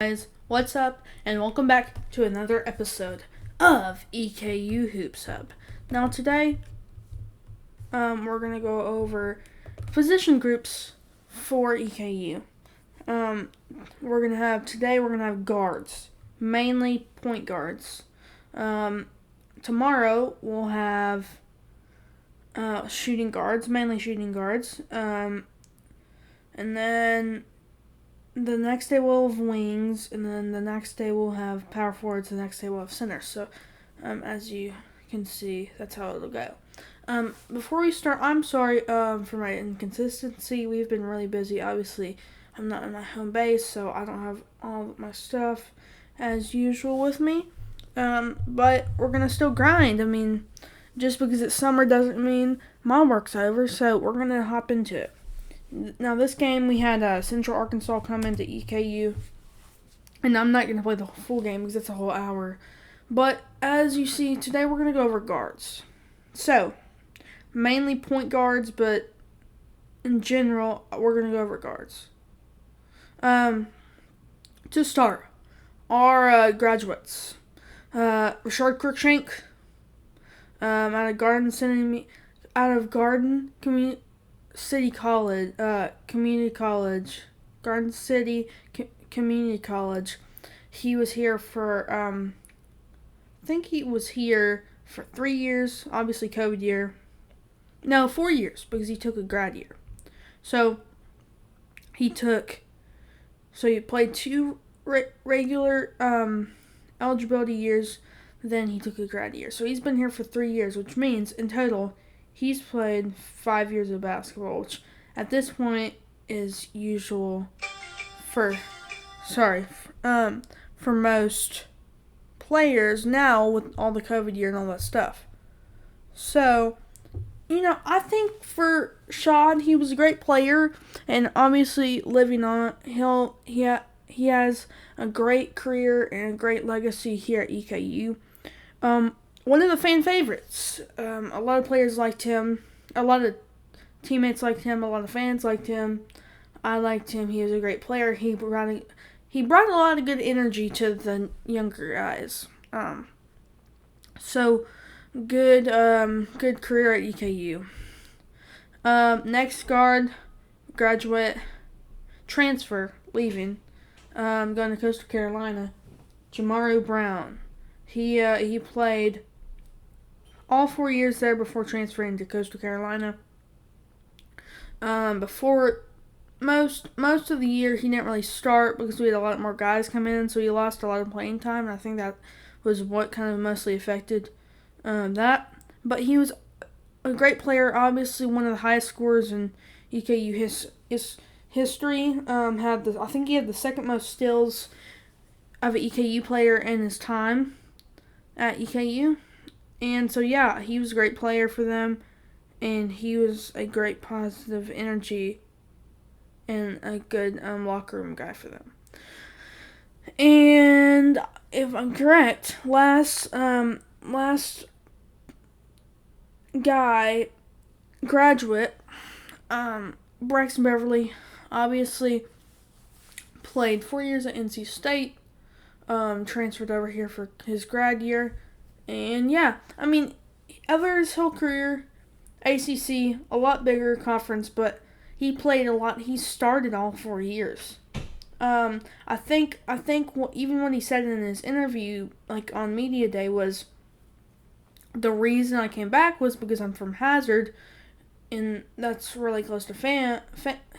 Guys, what's up? And welcome back to another episode of EKU Hoops Hub. Now today, we're gonna go over position groups for EKU. We're gonna have guards, mainly point guards. Tomorrow we'll have shooting guards, mainly shooting guards. And then the next day we'll have wings, and then the next day we'll have power forwards, the next day we'll have centers. So, as you can see, that's how it'll go. Before we start, I'm sorry for my inconsistency. We've been really busy. Obviously, I'm not in my home base, so I don't have all of my stuff as usual with me. But we're going to still grind. I mean, just because it's summer doesn't mean my work's over, so we're going to hop into it. Now, this game, we had Central Arkansas come into EKU, and I'm not going to play the full game because it's a whole hour. But as you see, today we're going to go over guards. So, mainly point guards, but in general, we're going to go over guards. To start, our graduates. Rashard Cruikshank, out of Garden City College, Community College, Garden City Community College. He was here for, I think he was here for 3 years, obviously COVID year. No, 4 years, because he took a grad year. So, he played 2 regular eligibility years, then he took a grad year. So, he's been here for 3 years, which means, in total, he's played 5 years of basketball, which at this point is usual for most players now with all the COVID year and all that stuff. So, I think for Shad, he was a great player, and obviously living on, he has a great career and a great legacy here at EKU. One of the fan favorites. A lot of players liked him. A lot of teammates liked him. A lot of fans liked him. I liked him. He was a great player. He brought a lot of good energy to the younger guys. So good career at EKU. Next guard, graduate, transfer, leaving, going to Coastal Carolina, Jamaru Brown. He played all 4 years there before transferring to Coastal Carolina. Before most of the year, he didn't really start because we had a lot more guys come in, so he lost a lot of playing time, and I think that was what kind of mostly affected that. But he was a great player, obviously one of the highest scorers in EKU history. I think he had the second most steals of an EKU player in his time at EKU. And so, yeah, he was a great player for them, and he was a great positive energy and a good locker room guy for them. And if I'm correct, last guy, graduate, Braxton Beverly, obviously played 4 years at NC State, transferred over here for his grad year. And yeah, I mean, over his whole career, ACC, a lot bigger conference, but he played a lot. He started all 4 years. I think even what he said in his interview, like on media day, was the reason I came back was because I'm from Hazard, and that's really close to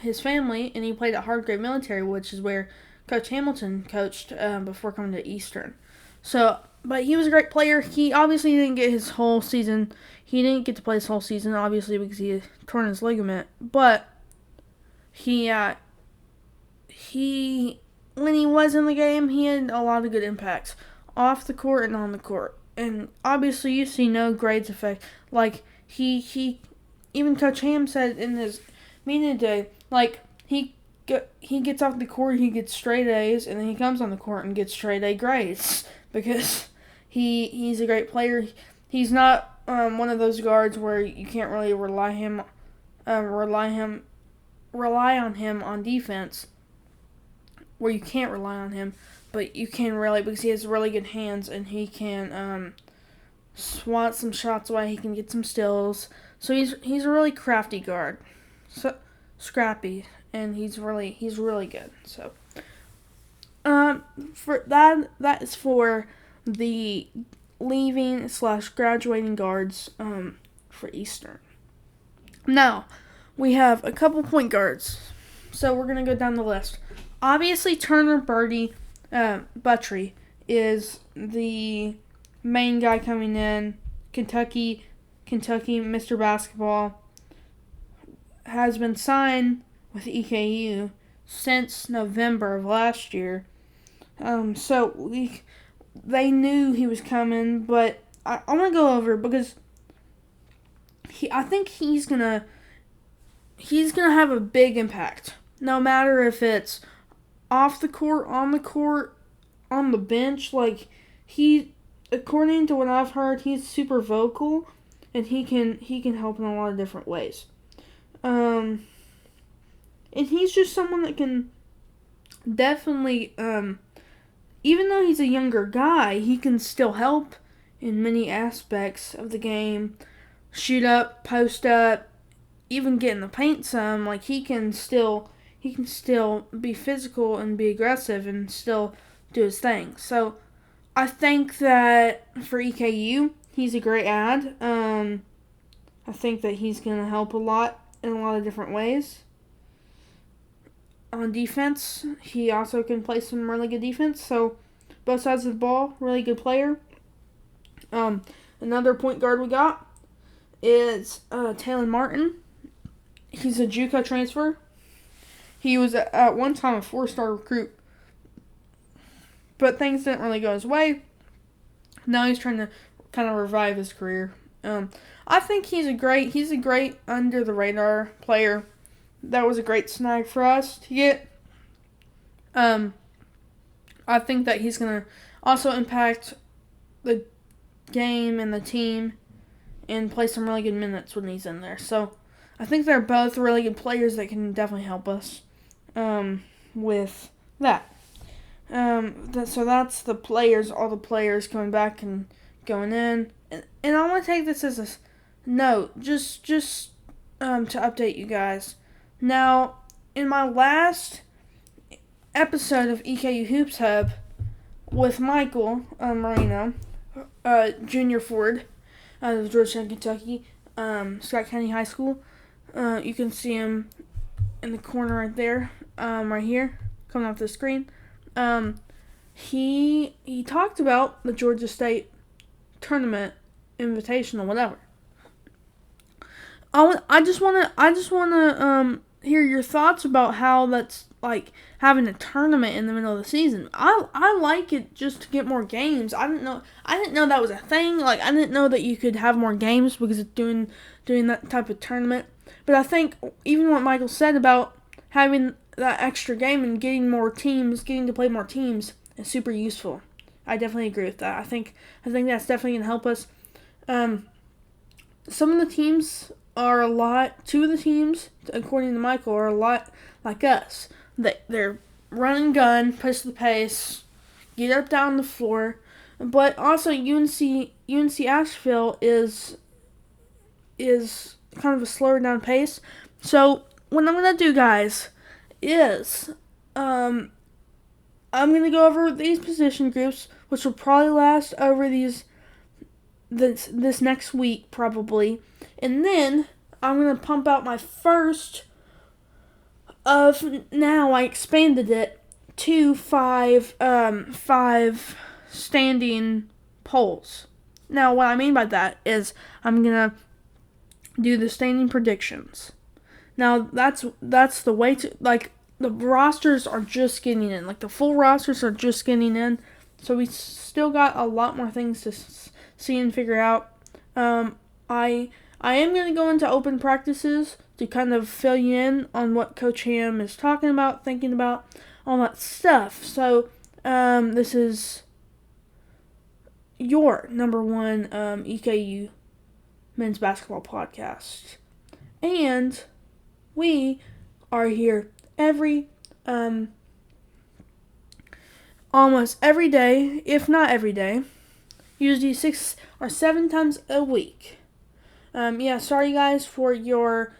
his family, and he played at Hargrave Military, which is where Coach Hamilton coached before coming to Eastern. So. But he was a great player. He obviously didn't get his whole season. He didn't get to play his whole season, obviously, because he had torn his ligament. But when he was in the game, he had a lot of good impacts off the court and on the court. And obviously, you see no grades effect. Like even Coach Ham said in his media day, like he gets off the court, he gets straight A's, and then he comes on the court and gets straight A grades because he's a great player. He's not one of those guards where you can't really rely on him on defense. where you can't rely on him, but you can really, because he has really good hands and he can swat some shots away. He can get some steals. So he's a really crafty guard, so scrappy, and he's really good. So for that is for the leaving / graduating guards for Eastern. Now we have a couple point guards, so we're gonna go down the list. Obviously, Turner Buttrey is the main guy coming in. Kentucky, Mr. Basketball, has been signed with EKU since November of last year. So they knew he was coming, but I want to go over because I think he's gonna have a big impact. No matter if it's off the court, on the court, on the bench, like according to what I've heard, he's super vocal, and he can help in a lot of different ways. And he's just someone that can definitely, even though he's a younger guy, he can still help in many aspects of the game. Shoot up, post up, even get in the paint some. Like he can still be physical and be aggressive and still do his thing. So I think that for EKU, he's a great add. I think that he's going to help a lot in a lot of different ways. On defense, he also can play some really good defense. So both sides of the ball, really good player. Another point guard we got is Talon Martin. He's a JUCO transfer. He was at one time a 4-star recruit, but things didn't really go his way. Now he's trying to kind of revive his career. I think he's a great under the radar player. That was a great snag for us to get. I think that he's gonna also impact the game and the team and play some really good minutes when he's in there. So I think they're both really good players that can definitely help us with that. So that's the players, all the players coming back and going in. And I want to take this as a note, just to update you guys. Now, in my last episode of EKU Hoops Hub with Michael Marino, Junior Ford, out of Georgetown, Kentucky, Scott County High School. You can see him in the corner right there, right here, coming off the screen. He talked about the Georgia State tournament, invitational, whatever. I just wanna hear your thoughts about how that's like having a tournament in the middle of the season. I like it just to get more games. I didn't know that was a thing. Like I didn't know that you could have more games because of doing that type of tournament. But I think even what Michael said about having that extra game and getting to play more teams is super useful. I definitely agree with that. I think that's definitely gonna help us. Some of the teams two of the teams, according to Michael, are a lot like us. They're run and gun, push the pace, get up down the floor. But also UNC Asheville is kind of a slower down pace. So what I'm gonna do, guys, is I'm gonna go over these position groups, which will probably last over this next week probably, and then I'm gonna pump out my first of now. I expanded it to five standing polls. Now, what I mean by that is I'm gonna do the standing predictions. Now, that's the way to, like, the rosters are just getting in. Like, the full rosters are just getting in. So we still got a lot more things to see and figure out. I am going to go into open practices to kind of fill you in on what Coach Ham is talking about, thinking about, all that stuff. So, this is your number one EKU men's basketball podcast. And we are here every almost every day, if not every day, usually 6 or 7 times a week. Sorry guys for the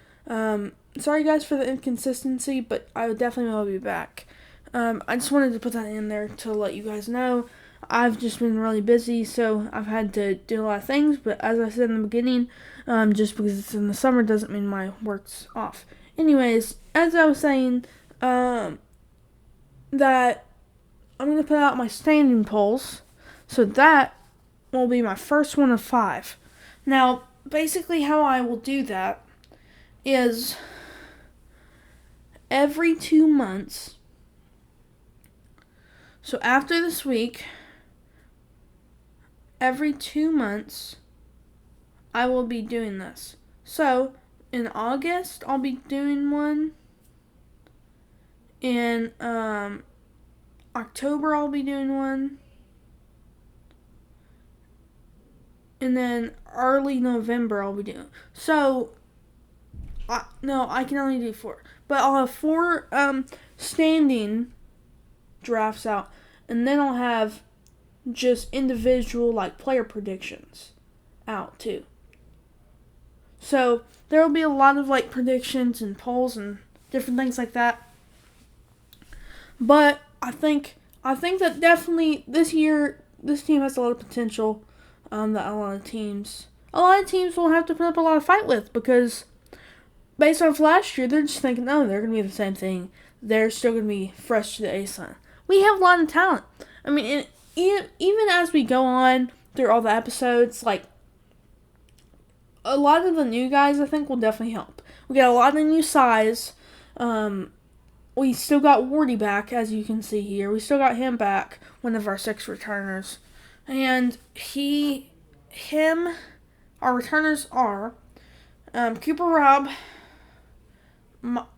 inconsistency, but I definitely will be back. I just wanted to put that in there to let you guys know. I've just been really busy, so I've had to do a lot of things, but as I said in the beginning, just because it's in the summer doesn't mean my work's off. Anyways, as I was saying, that I'm going to put out my standing polls, so that will be my first one of 5. Now, basically how I will do that is every 2 months, so after this week, every 2 months, I will be doing this. So, in August, I'll be doing one. In October, I'll be doing one. And then early November, I'll be doing. So, I can only do 4. But I'll have 4 standing drafts out. And then I'll have just individual player predictions out too. So there will be a lot of predictions and polls and different things like that. But I think that definitely this year this team has a lot of potential. That a lot of teams will have to put up a lot of fight with, because based off last year, they're just thinking, no, they're gonna be the same thing. They're still gonna be fresh to the ASUN. We have a lot of talent. I mean, even as we go on through all the episodes, a lot of the new guys I think will definitely help. We got a lot of new size. We still got Wardy back, as you can see here. We still got him back, one of our 6 returners. And our returners are Cooper Robb,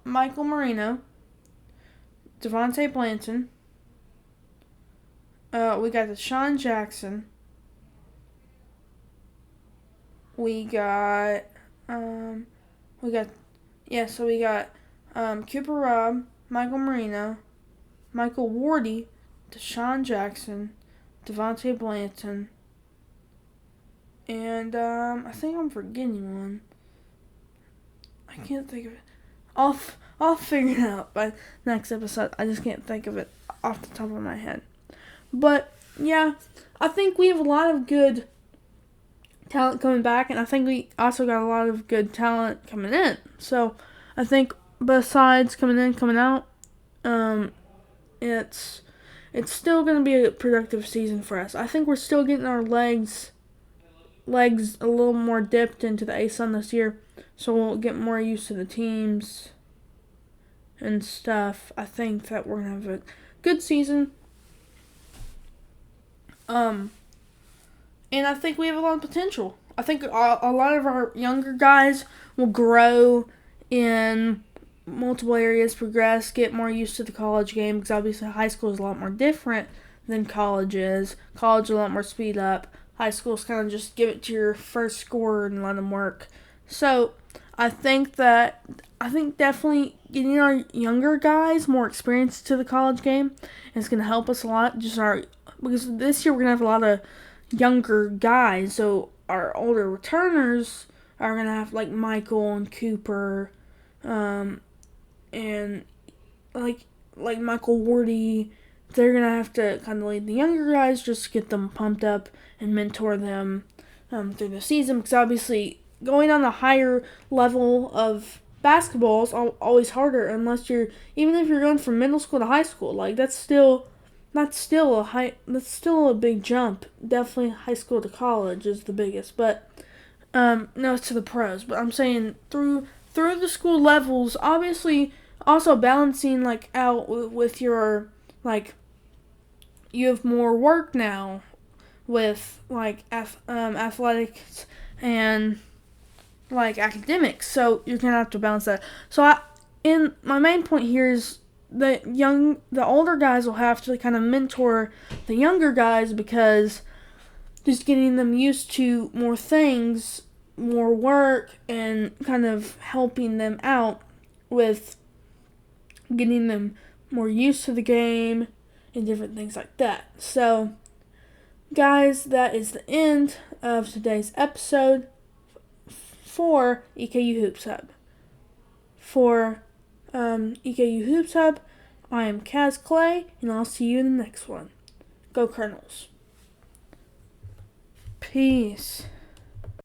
Michael Marino, Devontae Blanton. We got Deshaun Jackson. We got Cooper Robb, Michael Marino, Michael Wardy, Deshaun Jackson, Devontae Blanton, and I think I'm forgetting one. I can't think of it. I'll figure it out by next episode. I just can't think of it off the top of my head. But yeah, I think we have a lot of good talent coming back, and I think we also got a lot of good talent coming in. So I think besides coming in, coming out, it's still going to be a productive season for us. I think we're still getting our legs a little more dipped into the ASUN this year, so we'll get more used to the teams and stuff. I think that we're going to have a good season. And I think we have a lot of potential. I think a lot of our younger guys will grow in multiple areas, progress, get more used to the college game, because obviously high school is a lot more different than college is. College is a lot more speed up. High school is kind of just give it to your first scorer and let them work. So I think definitely getting our younger guys more experience to the college game is going to help us a lot. Because this year we're going to have a lot of younger guys, so our older returners are going to have Michael and Cooper, and Michael Wardy. They're going to have to kind of lead the younger guys just to get them pumped up and mentor them through the season, because obviously going on a higher level of basketball is always harder, even if you're going from middle school to high school. That's still a big jump. Definitely high school to college is the biggest, but no, it's to the pros. But I'm saying through the school levels, obviously also balancing out with your you have more work now with athletics and academics, so you're gonna have to balance that. So my main point here is the older guys will have to kind of mentor the younger guys, because just getting them used to more things, more work, and kind of helping them out with getting them more used to the game and different things like that. So, guys, that is the end of today's episode for EKU Hoops Hub. For EKU Hoops Hub, I am Kaz Clay, and I'll see you in the next one. Go Colonels. Peace.